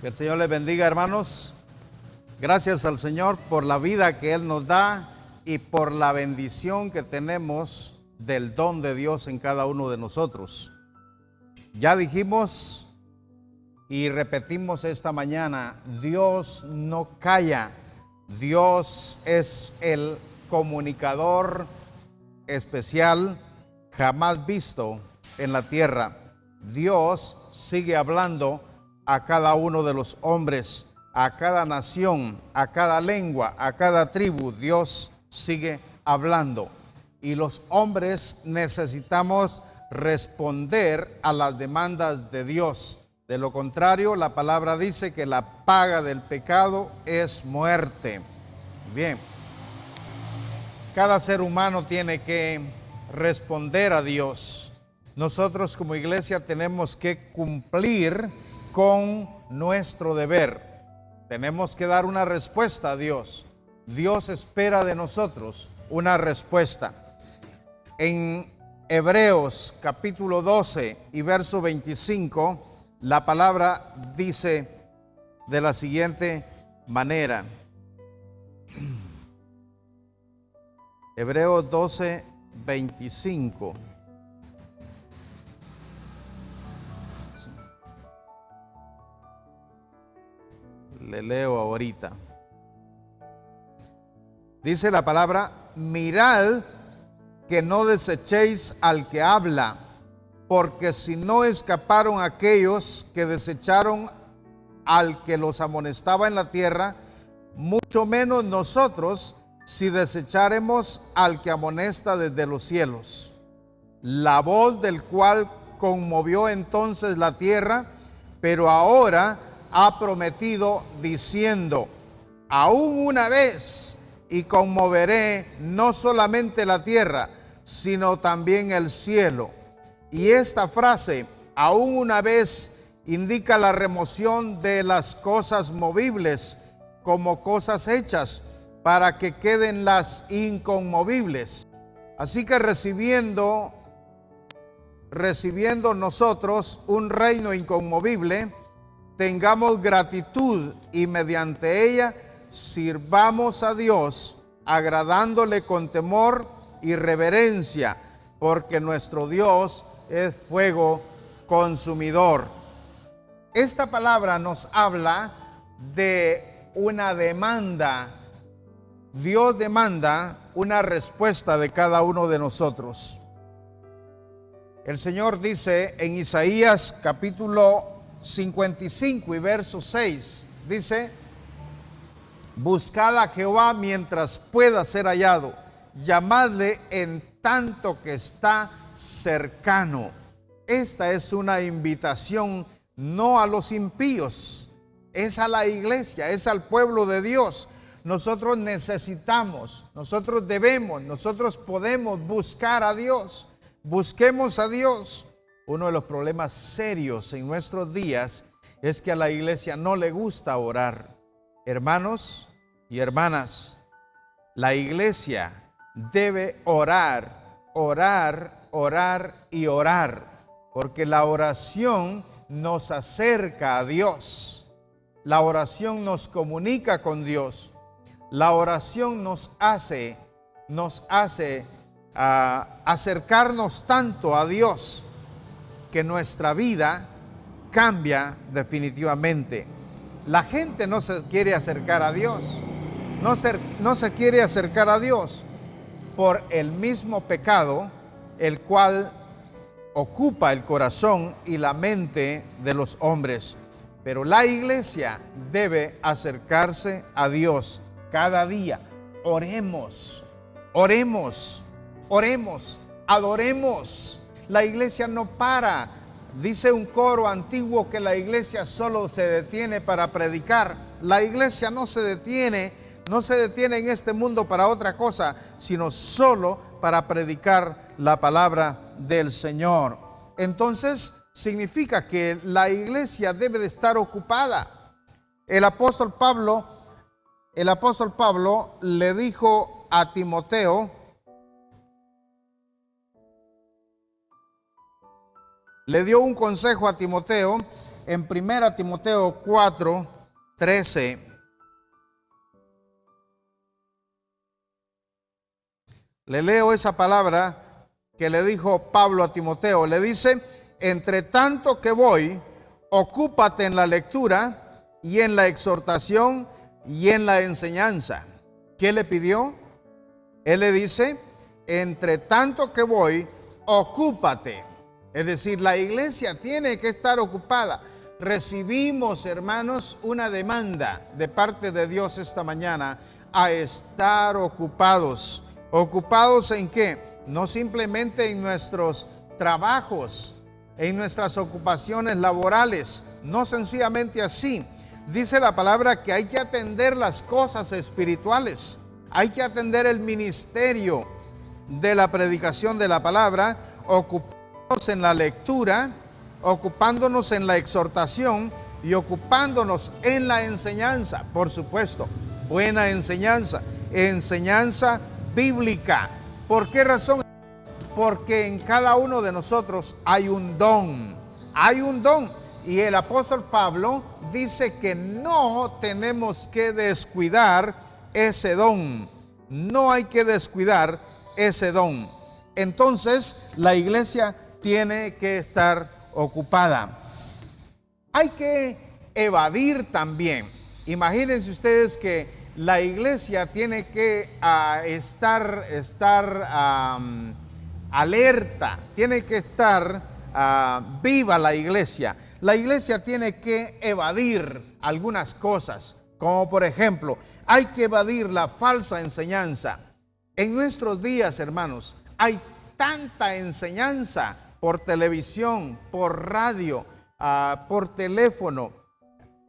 Que el Señor les bendiga, hermanos. Gracias al Señor por la vida que Él nos da y por la bendición que tenemos del don de Dios en cada uno de nosotros. Ya dijimos y repetimos esta mañana, Dios no calla. Dios es el comunicador especial jamás visto en la tierra. Dios sigue hablando a cada uno de los hombres, a cada nación, a cada lengua, a cada tribu. Dios sigue hablando. Y los hombres necesitamos responder a las demandas de Dios. De lo contrario, la palabra dice que la paga del pecado es muerte. Bien, cada ser humano tiene que responder a Dios. Nosotros como iglesia tenemos que cumplir con nuestro deber. Tenemos que dar una respuesta a Dios. Dios espera de nosotros una respuesta. En Hebreos capítulo 12 y verso 25, la palabra dice de la siguiente manera. Hebreos 12, 25. Le leo ahorita. Dice la palabra: mirad que no desechéis al que habla, porque si no escaparon aquellos que desecharon al que los amonestaba en la tierra, mucho menos nosotros si desecharemos al que amonesta desde los cielos. La voz del cual conmovió entonces la tierra, pero ahora ha prometido diciendo: aún una vez y conmoveré no solamente la tierra, sino también el cielo. Y esta frase, aún una vez, indica la remoción de las cosas movibles como cosas hechas para que queden las inconmovibles. Así que recibiendo nosotros un reino inconmovible, tengamos gratitud y mediante ella sirvamos a Dios, agradándole con temor y reverencia, porque nuestro Dios es fuego consumidor. Esta palabra nos habla de una demanda. Dios demanda una respuesta de cada uno de nosotros. El Señor dice en Isaías capítulo 55 y verso 6, dice: buscad a Jehová mientras pueda ser hallado, llamadle en tanto que está cercano. Esta es una invitación no a los impíos, es a la iglesia, es al pueblo de Dios. Nosotros necesitamos, nosotros debemos, nosotros podemos buscar a Dios. Busquemos a Dios. Uno de los problemas serios en nuestros días es que a la iglesia no le gusta orar. Hermanos y hermanas, la iglesia debe orar, orar, orar y orar, porque la oración nos acerca a Dios. La oración nos comunica con Dios. La oración nos hace acercarnos tanto a Dios que nuestra vida cambia definitivamente. La gente no se quiere acercar a Dios, no se quiere acercar a Dios por el mismo pecado, el cual ocupa el corazón y la mente de los hombres. Pero la iglesia debe acercarse a Dios cada día. Oremos, oremos, oremos, adoremos. La iglesia no para. Dice un coro antiguo que la iglesia solo se detiene para predicar. La iglesia no se detiene en este mundo para otra cosa, sino solo para predicar la palabra del Señor. Entonces, significa que la iglesia debe de estar ocupada. El apóstol Pablo le dijo a Timoteo, le dio un consejo a Timoteo en 1 Timoteo 4, 13. Le leo esa palabra que le dijo Pablo a Timoteo. Le dice: entre tanto que voy, ocúpate en la lectura y en la exhortación y en la enseñanza. ¿Qué le pidió? Él le dice: entre tanto que voy, ocúpate. Es decir, la iglesia tiene que estar ocupada. Recibimos, hermanos, una demanda de parte de Dios esta mañana a estar ocupados. ¿Ocupados en qué? No simplemente en nuestros trabajos, en nuestras ocupaciones laborales, no sencillamente así. Dice la palabra que hay que atender las cosas espirituales, hay que atender el ministerio de la predicación de la palabra, ocupándonos en la lectura, ocupándonos en la exhortación y ocupándonos en la enseñanza. Por supuesto, buena enseñanza, enseñanza bíblica. ¿Por qué razón? Porque en cada uno de nosotros hay un don, hay un don. Y el apóstol Pablo dice que no tenemos que descuidar ese don, no hay que descuidar ese don. Entonces la iglesia tiene que estar ocupada. Hay que evadir también. Imagínense ustedes que la iglesia tiene que estar alerta, tiene que estar viva la iglesia. La iglesia tiene que evadir algunas cosas, como por ejemplo, hay que evadir la falsa enseñanza. En nuestros días, hermanos, hay tanta enseñanza por televisión, por radio, por teléfono.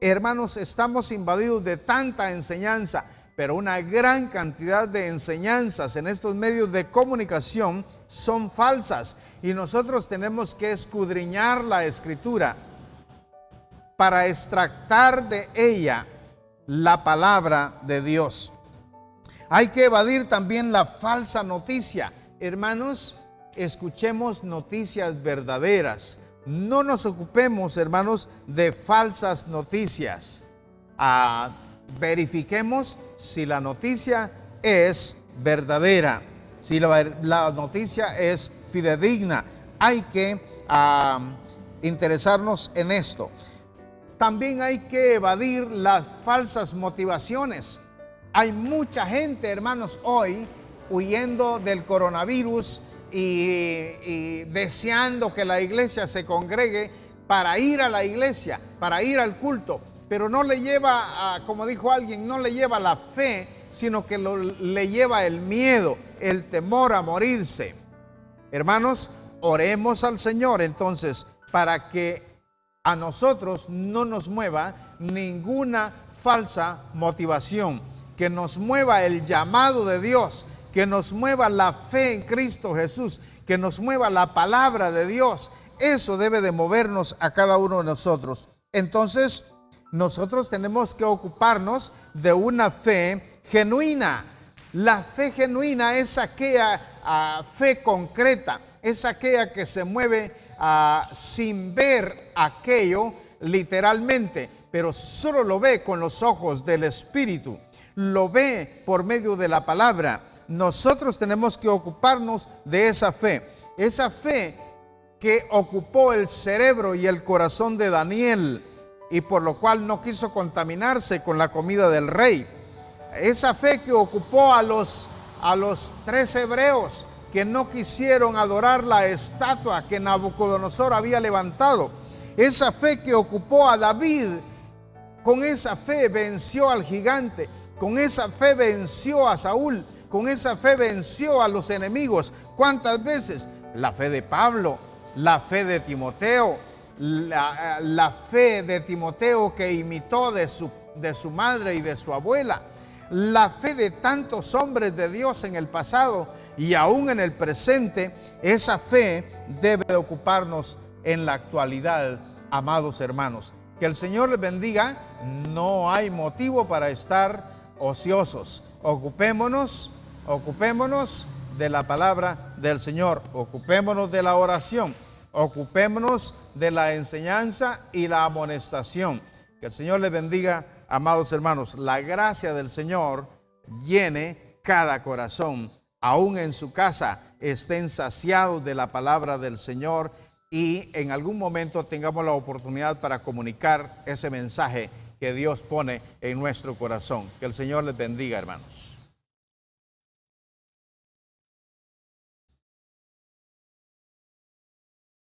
Hermanos, estamos invadidos de tanta enseñanza, pero una gran cantidad de enseñanzas en estos medios de comunicación son falsas y nosotros tenemos que escudriñar la Escritura para extractar de ella la palabra de Dios. Hay que evadir también la falsa noticia. Hermanos, escuchemos noticias verdaderas. No nos ocupemos, hermanos, de falsas noticias. Verifiquemos si la noticia es verdadera, si la noticia es fidedigna. Hay que interesarnos en esto. También hay que evadir las falsas motivaciones. Hay mucha gente, hermanos, hoy huyendo del coronavirus y deseando que la iglesia se congregue para ir a la iglesia, para ir al culto, pero no le lleva, como dijo alguien, no le lleva la fe, sino que le lleva el miedo, el temor a morirse. Hermanos, oremos al Señor entonces para que a nosotros no nos mueva ninguna falsa motivación, que nos mueva el llamado de Dios, que nos mueva la fe en Cristo Jesús, que nos mueva la palabra de Dios. Eso debe de movernos a cada uno de nosotros. Entonces, nosotros tenemos que ocuparnos de una fe genuina. La fe genuina es aquella fe concreta, es aquella que se mueve sin ver aquello literalmente, pero solo lo ve con los ojos del Espíritu, lo ve por medio de la palabra. Nosotros tenemos que ocuparnos de esa fe que ocupó el cerebro y el corazón de Daniel, y por lo cual no quiso contaminarse con la comida del rey. Esa fe que ocupó a los 3 hebreos que no quisieron adorar la estatua que Nabucodonosor había levantado. Esa fe que ocupó a David, con esa fe venció al gigante, con esa fe venció a Saúl, con esa fe venció a los enemigos. ¿Cuántas veces? La fe de Pablo, la fe de Timoteo, la fe de Timoteo que imitó de su madre y de su abuela, la fe de tantos hombres de Dios en el pasado y aún en el presente. Esa fe debe ocuparnos en la actualidad, amados hermanos. Que el Señor les bendiga. No hay motivo para estar ociosos. Ocupémonos de la palabra del Señor, ocupémonos de la oración, Ocupémonos de la enseñanza y la amonestación. Que el Señor les bendiga, amados hermanos. La gracia del Señor llene cada corazón. Aún en su casa estén saciados de la palabra del Señor y en algún momento tengamos la oportunidad para comunicar ese mensaje que Dios pone en nuestro corazón. Que el Señor les bendiga, hermanos.